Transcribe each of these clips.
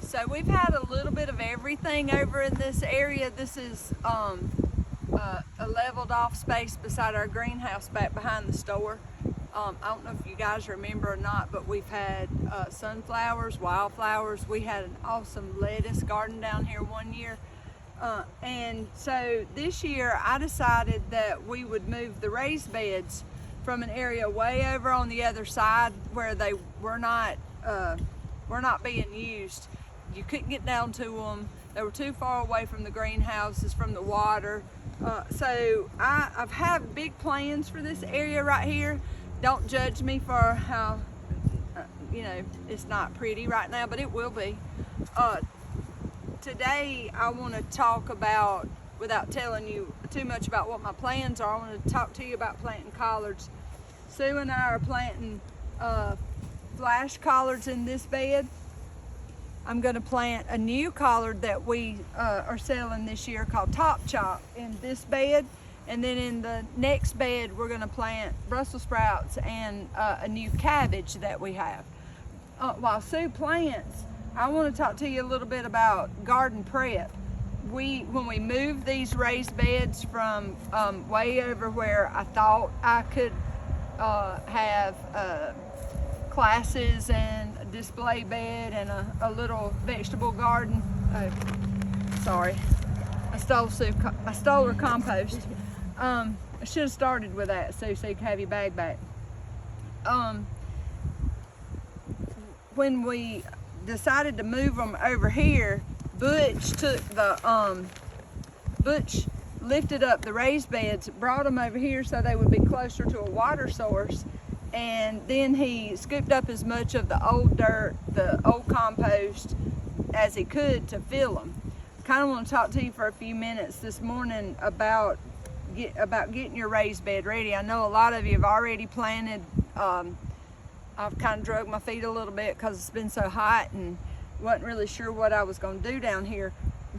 So we've had a little bit of everything over in this area. This is a leveled off space beside our greenhouse back behind the store. I don't know if you guys remember or not, but we've had sunflowers, wildflowers. We had an awesome lettuce garden down here one year. And so this year I decided that we would move the raised beds from an area way over on the other side where they were not being used. You couldn't get down to them. They were too far away from the greenhouses, from the water. So I've had big plans for this area right here. Don't judge me for how, you know, it's not pretty right now, but it will be. Today I want to talk about, without telling you too much about what my plans are, I want to talk to you about planting collards. Sue and I are planting flash collards in this bed. I'm going to plant a new collard that we are selling this year called Top Chop in this bed. And then in the next bed, we're going to plant Brussels sprouts and a new cabbage that we have. While Sue plants, I want to talk to you a little bit about garden prep. When we moved these raised beds from way over where I thought I could have classes and a display bed and a little vegetable garden. Oh, sorry, I stole her compost. I should have started with that so you could have your bag back. When we decided to move them over here, Butch lifted up the raised beds, brought them over here so they would be closer to a water source, and then he scooped up as much of the old dirt, the old compost as he could to fill them. Kind of want to talk to you for a few minutes this morning about getting your raised bed ready. I know a lot of you have already planted. I've kind of drug my feet a little bit because it's been so hot and wasn't really sure what I was going to do down here.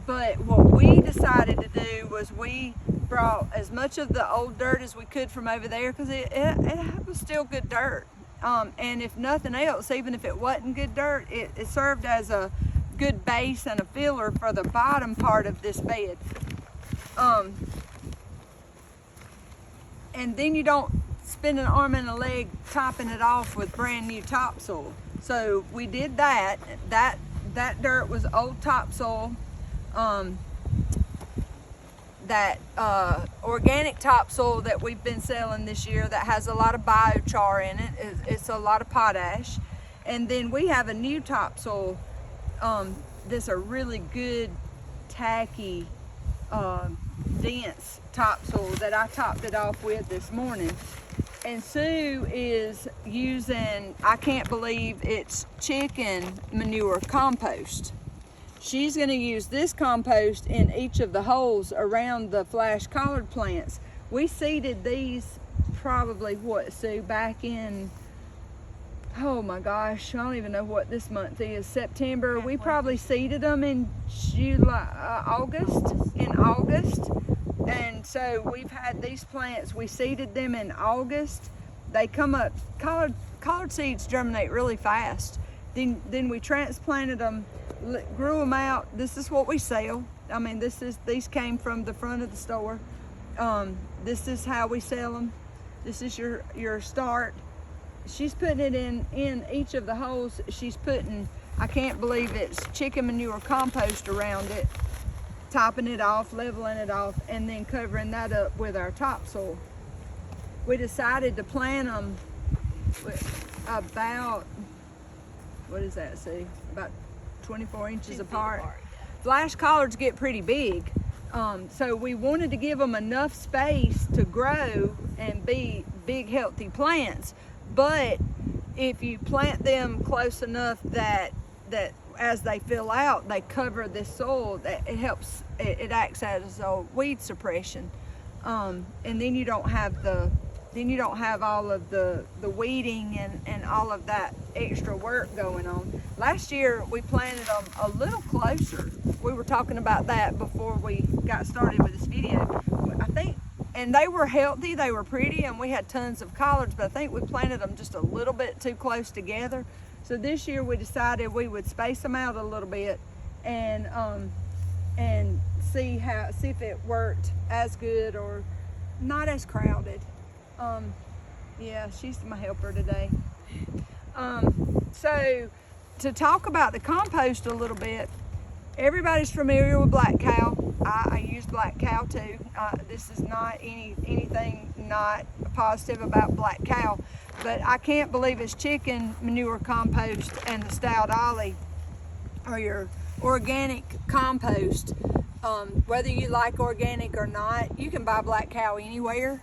But what we decided to do was we brought as much of the old dirt as we could from over there, because it was still good dirt. And if nothing else, even if it wasn't good dirt, it served as a good base and a filler for the bottom part of this bed. And then you don't spend an arm and a leg topping it off with brand new topsoil. So we did that. That dirt was old topsoil. That organic topsoil that we've been selling this year that has a lot of biochar in it. It's a lot of potash. And then we have a new topsoil that's a really good, tacky, dense topsoil that I topped it off with this morning. And Sue is using, I can't believe it's chicken manure compost. She's going to use this compost in each of the holes around the flash collard plants. We seeded these probably, what, Sue, back in, oh my gosh, I don't even know what this month is, September. We probably seeded them in August. And so we've had these plants, we seeded them in August. They come up, collard seeds germinate really fast. Then we transplanted them, grew them out. This is what we sell. I mean, these came from the front of the store. This is how we sell them. This is your start. She's putting it in each of the holes. She's putting, I can't believe it's chicken manure compost around it, topping it off, leveling it off, and then covering that up with our topsoil. We decided to plant them about, what is that, see? About 24 inches apart. Yeah. Flash collards get pretty big. So we wanted to give them enough space to grow and be big, healthy plants. But if you plant them close enough that as they fill out, they cover this soil, that it helps, it acts as a weed suppression. And then you don't have all of the weeding and all of that extra work going on. Last year we planted them a little closer. We were talking about that before we got started with this video. I think, and they were healthy, they were pretty, and we had tons of collards, but I think we planted them just a little bit too close together. So this year we decided we would space them out a little bit and see if it worked as good or not as crowded. Yeah, she's my helper today. So to talk about the compost a little bit, everybody's familiar with black cow. I use black cow too. This is not anything not positive about black cow, but I can't believe it's chicken manure compost and the stout ollie or your organic compost. Whether you like organic or not, you can buy black cow anywhere.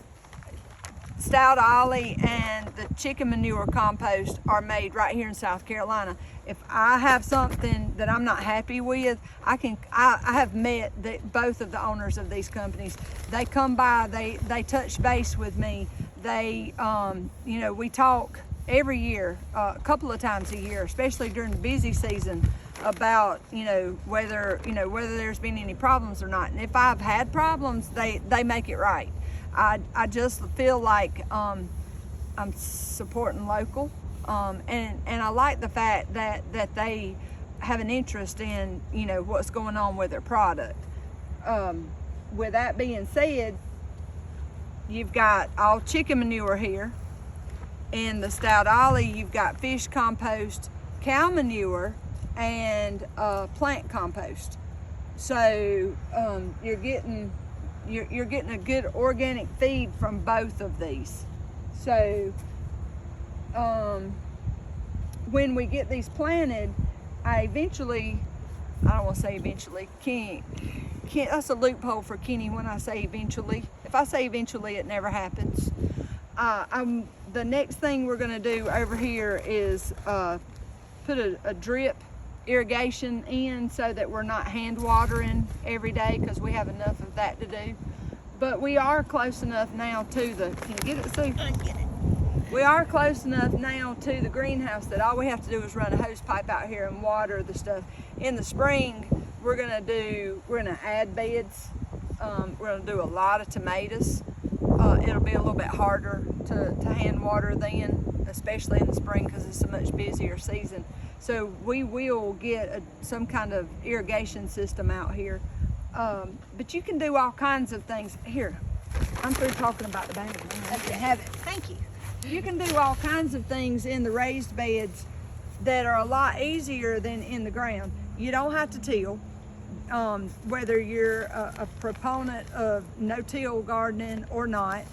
Stout ollie and the chicken manure compost are made right here in South Carolina. If I have something that I'm not happy with, I have met both of the owners of these companies. They come by, they touch base with me. They, you know, we talk every year, a couple of times a year, especially during the busy season, about whether there's been any problems or not. And if I've had problems, they make it right. I just feel like I'm supporting local, and I like the fact that they have an interest in what's going on with their product. With that being said, you've got all chicken manure here. In the stout ollie, you've got fish compost, cow manure, and plant compost. So you're getting a good organic feed from both of these. So when we get these planted, I don't want to say eventually, can't, that's a loophole for Kenny when I say eventually. If I say eventually, it never happens. The next thing we're going to do over here is put a drip irrigation in so that we're not hand watering every day, because we have enough of that to do. But we are close enough now to can you get it, Sue? I get it. We are close enough now to the greenhouse that all we have to do is run a hose pipe out here and water the stuff. In the spring, we're gonna add beds. We're gonna do a lot of tomatoes. It'll be a little bit harder to hand water then, especially in the spring, because it's a much busier season. So we will get some kind of irrigation system out here. But you can do all kinds of things. Here, I'm through talking about the bag. You can have it. Thank you. You can do all kinds of things in the raised beds that are a lot easier than in the ground. You don't have to till. Whether you're a proponent of no-till gardening or not,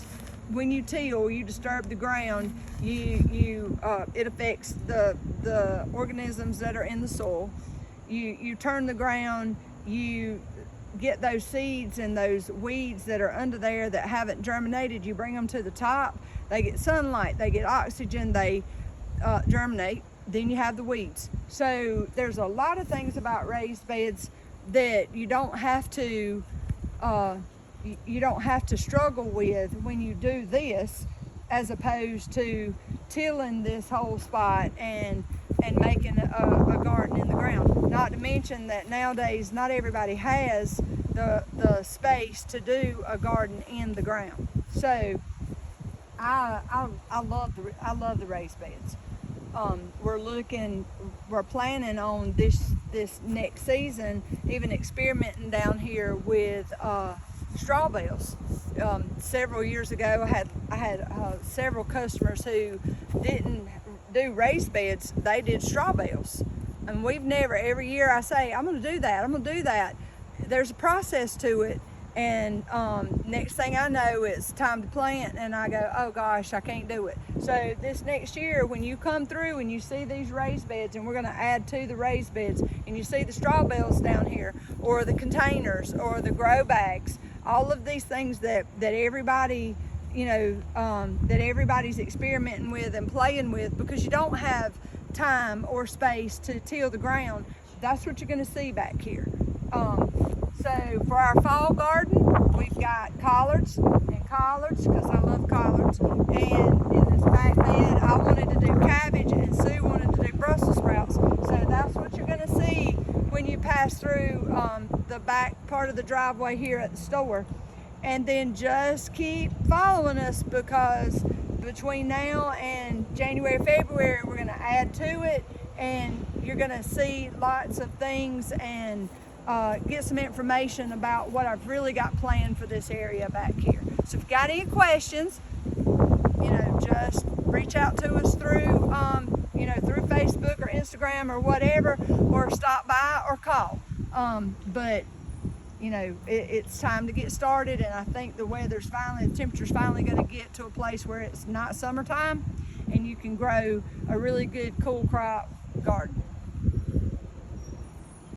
when you till, you disturb the ground. It affects the organisms that are in the soil. You turn the ground. You get those seeds and those weeds that are under there that haven't germinated. You bring them to the top. They get sunlight. They get oxygen. They germinate. Then you have the weeds. So there's a lot of things about raised beds that you don't have to struggle with when you do this, as opposed to tilling this whole spot and making a garden in the ground. Not to mention that nowadays not everybody has the space to do a garden in the ground. So I love the raised beds. We're planning on this next season even experimenting down here with straw bales. Several years ago, I had several customers who didn't do raised beds. They did straw bales, and we've never. Every year I say, I'm going to do that. I'm going to do that. There's a process to it, and next thing I know, it's time to plant, and I go, oh gosh, I can't do it. So this next year, when you come through and you see these raised beds, and we're going to add to the raised beds, and you see the straw bales down here, or the containers, or the grow bags, all of these things that everybody, that everybody's experimenting with and playing with, because you don't have time or space to till the ground. That's what you're going to see back here. So for our fall garden, we've got collards, because I love collards. And in this back bed, I wanted to do cabbage, and Sue wanted to do Brussels sprouts. So that's what you're going to see when you pass through the back part of the driveway here at the store. And then just keep following us, because between now and January, February, we're going to add to it. and you're gonna see lots of things and get some information about what I've really got planned for this area back here. So if you got any questions, just reach out to us through through Facebook or Instagram or whatever, or stop by or call. But it's time to get started, and I think the temperature's finally going to get to a place where it's not summertime and you can grow a really good cool crop garden.